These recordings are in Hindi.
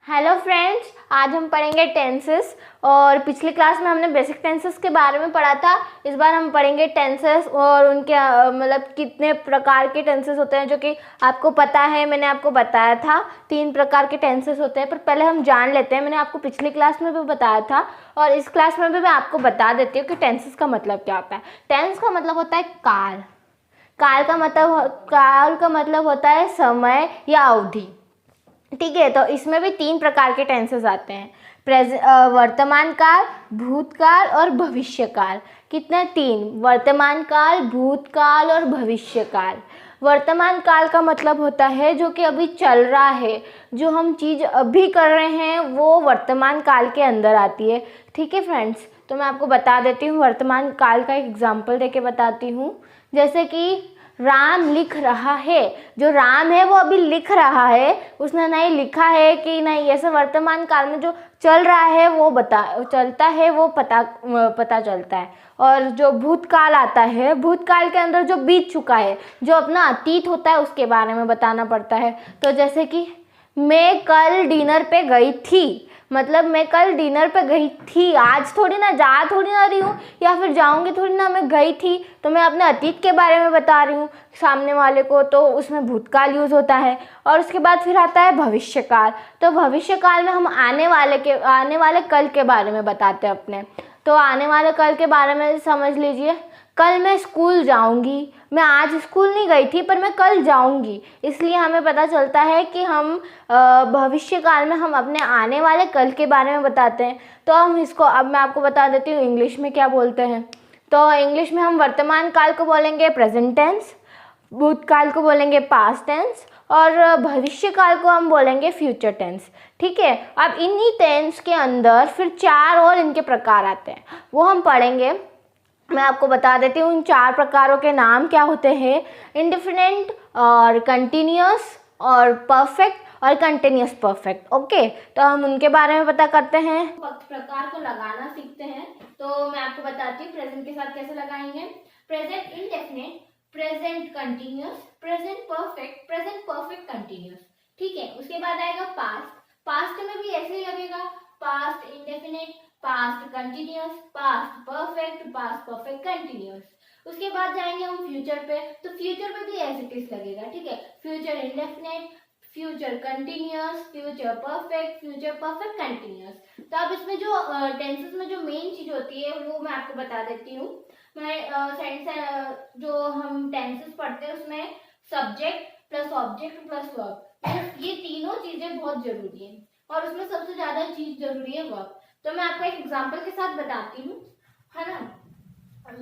हेलो फ्रेंड्स, आज हम पढ़ेंगे टेंसेस। और पिछली क्लास में हमने बेसिक टेंसेस के बारे में पढ़ा था। इस बार हम पढ़ेंगे टेंसेस और उनके मतलब कितने प्रकार के टेंसेस होते हैं, जो कि आपको पता है। मैंने आपको बताया था 3 प्रकार के टेंसेस होते हैं, पर पहले हम जान लेते हैं। मैंने आपको पिछली क्लास में भी बताया था और इस क्लास में भी मैं आपको बता देती हूँ कि टेंसेस का मतलब क्या होता है। टेंस का मतलब होता है काल। काल का मतलब होता है समय या अवधि। ठीक है, तो इसमें भी 3 प्रकार के टेंसेस आते हैं, वर्तमान काल, भूतकाल और भविष्य काल। कितने? 3। वर्तमान काल, भूतकाल और भविष्य काल। वर्तमान काल का मतलब होता है जो कि अभी चल रहा है, जो हम चीज़ अभी कर रहे हैं वो वर्तमान काल के अंदर आती है। ठीक है फ्रेंड्स, तो मैं आपको बता देती हूँ, वर्तमान काल का एक एग्जाम्पल देके बताती हूँ। जैसे कि राम लिख रहा है, जो राम है वो अभी लिख रहा है, उसने नहीं लिखा है कि नहीं। ऐसे वर्तमान काल में जो चल रहा है वो पता चलता है। और जो भूतकाल आता है, भूतकाल के अंदर जो बीत चुका है, जो अपना अतीत होता है, उसके बारे में बताना पड़ता है। तो जैसे कि मैं कल डिनर पे गई थी, मतलब मैं कल डिनर पे गई थी, आज थोड़ी ना जा थोड़ी ना रही हूँ, या फिर जाऊँगी थोड़ी ना, मैं गई थी। तो मैं अपने अतीत के बारे में बता रही हूँ सामने वाले को, तो उसमें भूतकाल यूज़ होता है। और उसके बाद फिर आता है भविष्यकाल। तो भविष्यकाल में हम आने वाले कल के बारे में बताते हैं अपने। तो आने वाले कल के बारे में समझ लीजिए, कल मैं स्कूल जाऊंगी। मैं आज स्कूल नहीं गई थी, पर मैं कल जाऊंगी। इसलिए हमें पता चलता है कि हम भविष्य काल में हम अपने आने वाले कल के बारे में बताते हैं। तो हम इसको, अब मैं आपको बता देती हूँ इंग्लिश में क्या बोलते हैं। तो इंग्लिश में हम वर्तमान काल को बोलेंगे प्रेजेंट टेंस, भूतकाल को बोलेंगे पास्ट टेंस और भविष्य काल को हम बोलेंगे फ्यूचर टेंस। ठीक है, अब इन्हीं टेंस के अंदर फिर 4 और इनके प्रकार आते हैं, वो हम पढ़ेंगे। मैं आपको बता देती हूँ उन 4 प्रकारों के नाम क्या होते हैं। इंडेफिनिट और कंटिन्यूअस और परफेक्ट और कंटिन्यूअस परफेक्ट। ओके, तो हम उनके बारे में पता करते हैं। प्रकार को लगाना सीखते हैं। तो मैं आपको बताती हूँ प्रेजेंट के साथ कैसे लगाएंगे। Present indefinite, present continuous, present perfect continuous. ठीक है, उसके बाद आएगा पास्ट। पास्ट में भी ऐसे ही लगेगा, past indefinite, past continuous, past perfect continuous. उसके बाद जाएंगे हम फ्यूचर पे। तो फ्यूचर पे भी एज इट इज लगेगा। ठीक है, future indefinite, future continuous, future perfect continuous. तो अब इसमें जो टेंसेस में जो मेन चीज होती है वो मैं आपको बता देती हूँ। जो हम टेंसेस पढ़ते हैं उसमें subject plus object plus verb, ये तीनों चीजें बहुत जरूरी है। और उसमें सबसे ज्यादा चीज जरूरी है वर्ब। तो मैं आपको एक एग्जांपल के साथ बताती हूँ, है ना।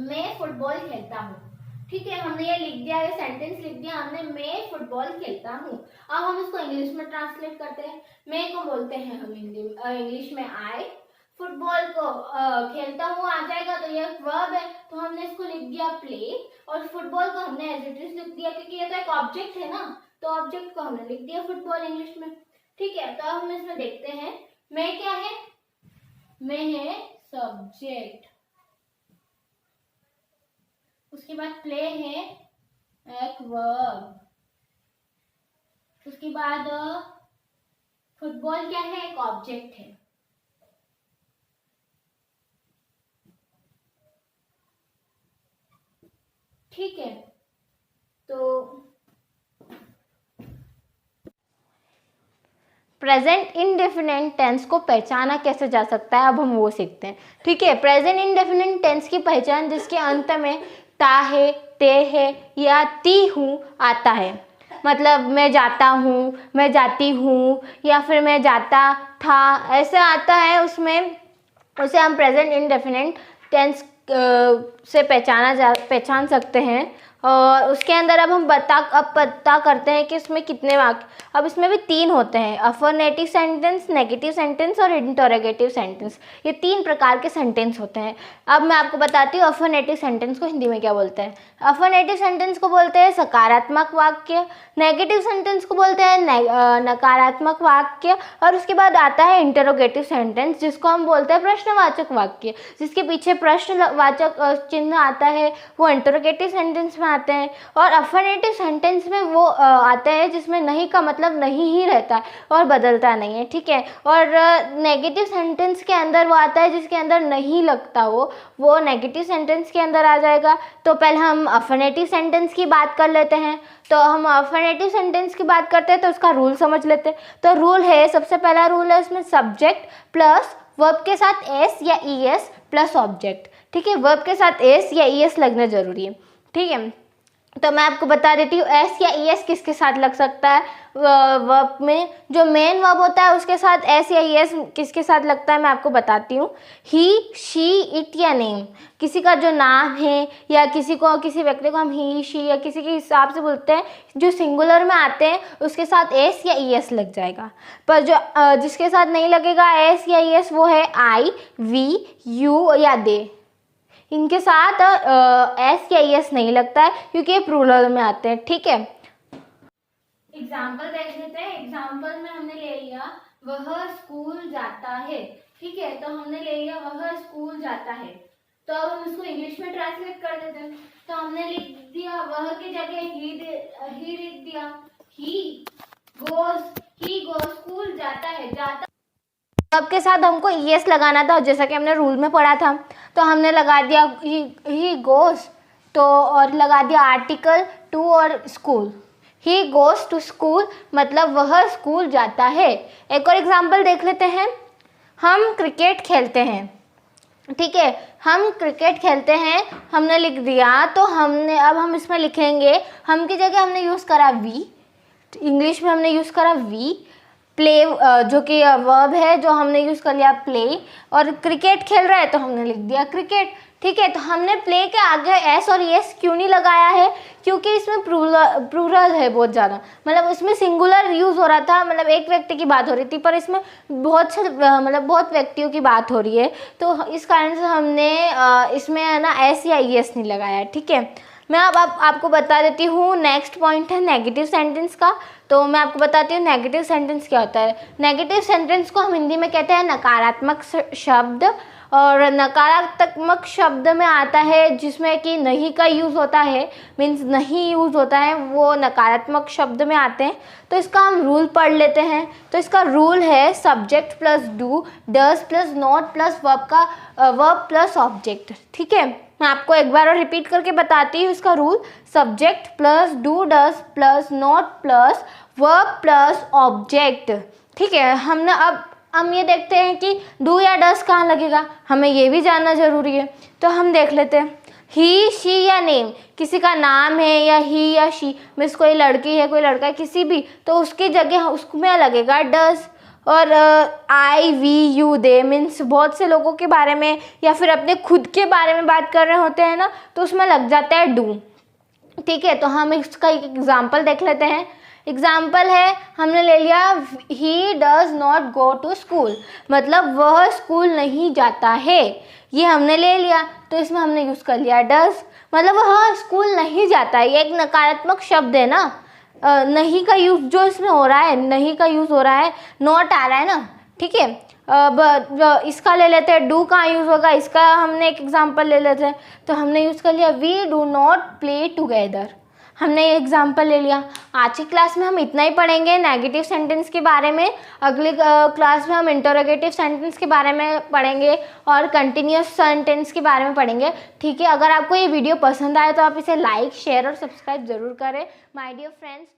मैं फुटबॉल खेलता हूँ। ठीक है, हमने ये लिख दिया, ये सेंटेंस लिख दिया हमने, मैं फुटबॉल खेलता हूँ। अब हम इसको इंग्लिश में ट्रांसलेट करते हैं। मैं को बोलते हैं हम इंग्लिश में आई, फुटबॉल को खेलता हूँ आ जाएगा, तो ये वर्ब है, तो हमने इसको लिख दिया प्ले। और फुटबॉल को हमने एज इट इज लिख दिया, क्योंकि ये तो एक ऑब्जेक्ट है ना, तो ऑब्जेक्ट को हमने लिख दिया फुटबॉल इंग्लिश में। ठीक है, तो अब हम इसमें देखते हैं, मैं क्या है, मैं है सब्जेक्ट, उसके बाद प्ले है एक वर्ब, उसके बाद फुटबॉल क्या है, एक ऑब्जेक्ट है। ठीक है, तो प्रेजेंट इंडेफिनिट टेंस को पहचाना कैसे जा सकता है, अब हम वो सीखते हैं। ठीक है, प्रेजेंट इंडेफिनिट टेंस की पहचान जिसके अंत में ता है, ते है या ती हूँ आता है। मतलब मैं जाता हूँ, मैं जाती हूँ, या फिर मैं जाता था, ऐसे आता है, उसमें उसे हम प्रेजेंट इंडेफिनिट टेंस से पहचान सकते हैं। और उसके अंदर अब हम पता करते हैं कि इसमें कितने वाक्य। अब इसमें भी 3 होते हैं, अफर्मेटिव सेंटेंस, नेगेटिव सेंटेंस और इंटरोगेटिव सेंटेंस। ये 3 प्रकार के सेंटेंस होते हैं। अब मैं आपको बताती हूँ अफर्मेटिव सेंटेंस को हिंदी में क्या बोलते हैं। अफर्मेटिव सेंटेंस को बोलते हैं सकारात्मक वाक्य, नेगेटिव सेंटेंस को बोलते हैं नकारात्मक वाक्य, और उसके बाद आता है इंटरोगेटिव सेंटेंस, जिसको हम बोलते हैं प्रश्नवाचक वाक्य। जिसके पीछे प्रश्नवाचक चिन्ह आता है वो इंटरोगेटिव सेंटेंस में आते हैं। और अफर्मेटिव सेंटेंस में वो आते हैं जिसमें नहीं का मतलब नहीं ही रहता है और बदलता नहीं है, ठीक है। और नेगेटिव सेंटेंस के अंदर वो आता है जिसके अंदर नहीं लगता, वो नेगेटिव सेंटेंस के अंदर आ जाएगा। तो पहले हम अफर्मेटिव सेंटेंस की बात कर लेते हैं। तो हम अफर्मेटिव सेंटेंस की बात करते हैं तो उसका रूल समझ लेते हैं। तो रूल है, सबसे पहला रूल है उसमें सब्जेक्ट प्लस वर्ब के साथ एस या ई एस प्लस ऑब्जेक्ट, ठीक है। वर्ब के साथ एस या ई एस लगना जरूरी है, ठीक है। तो मैं आपको बता देती हूँ एस या ई एस किसके साथ लग सकता है। वर्ब में जो मेन वर्ब होता है उसके साथ एस या ई एस किसके साथ लगता है मैं आपको बताती हूँ। ही, शी, इट या नेम, किसी का जो नाम है या किसी व्यक्ति को हम ही, शी या किसी के हिसाब से बोलते हैं, जो सिंगुलर में आते हैं उसके साथ एस या ई एस लग जाएगा। पर जो जिसके साथ नहीं लगेगा एस या ई एस वो है आई, वी, यू या दे। इनके साथ एस या एस नहीं लगता है क्योंकि ये प्लूरल में आते हैं, ठीक है। एग्जाम्पल देख लेते हैं। एग्जाम्पल में हमने ले लिया वह स्कूल जाता है, ठीक है। तो हमने ले लिया वह स्कूल जाता है। तो अब हम इसको इंग्लिश में ट्रांसलेट कर देते हैं। तो हमने लिख दिया वह की जगह ही लिख दिया, ही गोज स्कूल जाता है, जाता वर्ब के साथ हमको एस लगाना था जैसा कि हमने रूल में पढ़ा था। तो हमने लगा दिया ही गोज, तो और लगा दिया आर्टिकल टू और school. He goes to school मतलब वह स्कूल जाता है। एक और एग्जाम्पल देख लेते हैं। हम क्रिकेट खेलते हैं, ठीक है। हम क्रिकेट खेलते हैं हमने लिख दिया। तो अब हम इसमें लिखेंगे, हम की जगह हमने यूज़ करा वी, इंग्लिश में हमने यूज़ करा वी। प्ले जो कि वर्ब है जो हमने यूज़ कर लिया प्ले, और क्रिकेट खेल रहा है तो हमने लिख दिया क्रिकेट, ठीक है। तो हमने प्ले के आगे एस और एस क्यों नहीं लगाया है, क्योंकि इसमें प्लूरल है बहुत ज़्यादा, मतलब उसमें सिंगुलर यूज़ हो रहा था, मतलब एक व्यक्ति की बात हो रही थी, पर इसमें बहुत व्यक्तियों की बात हो रही है। तो इस कारण से हमने इसमें है ना एस या एस नहीं लगाया है, ठीक है। मैं अब आपको बता देती हूँ। नेक्स्ट पॉइंट है नेगेटिव सेंटेंस का। तो मैं आपको बताती हूँ नेगेटिव सेंटेंस क्या होता है। नेगेटिव सेंटेंस को हम हिंदी में कहते हैं नकारात्मक शब्द। और नकारात्मक शब्द में आता है जिसमें कि नहीं का यूज़ होता है, मीन्स नहीं यूज़ होता है, वो नकारात्मक शब्द में आते हैं। तो इसका हम रूल पढ़ लेते हैं। तो इसका रूल है subject plus do, does plus not plus verb plus object, ठीक है। मैं आपको एक बार और रिपीट करके बताती हूँ इसका rule. Subject plus do, does plus not plus verb plus object, ठीक है। हमने अब हम ये देखते हैं कि डू या डज कहाँ लगेगा, हमें ये भी जानना जरूरी है। तो हम देख लेते हैं। ही, शी या नेम, किसी का नाम है या ही या शी, मीन्स कोई लड़की है कोई लड़का है किसी भी, तो उसकी जगह उसमें लगेगा डज। और आई, वी, यू, दे, मीन्स बहुत से लोगों के बारे में या फिर अपने खुद के बारे में बात कर रहे होते हैं ना, तो उसमें लग जाता है डू, ठीक है। तो हम इसका एक एग्जाम्पल देख लेते हैं। एग्जाम्पल है, हमने ले लिया he does not go to school, मतलब वह स्कूल नहीं जाता है, ये हमने ले लिया। तो इसमें हमने यूज़ कर लिया डज, मतलब वह स्कूल नहीं जाता है। ये एक नकारात्मक शब्द है ना, नहीं का यूज़ जो इसमें हो रहा है, नहीं का यूज़ हो रहा है, नॉट आ रहा है ना, ठीक है। अब इसका ले लेते हैं, डू कहाँ यूज़ होगा, इसका हमने एक एग्जाम्पल ले लेते हैं। तो हमने यूज़ कर लिया we do not play together, हमने ये एग्जाम्पल ले लिया। आज की क्लास में हम इतना ही पढ़ेंगे नेगेटिव सेंटेंस के बारे में। अगली क्लास में हम इंटरोगेटिव सेंटेंस के बारे में पढ़ेंगे और कंटिन्यूअस सेंटेंस के बारे में पढ़ेंगे, ठीक है। अगर आपको ये वीडियो पसंद आए तो आप इसे लाइक, शेयर और सब्सक्राइब ज़रूर करें माय डियर फ्रेंड्स।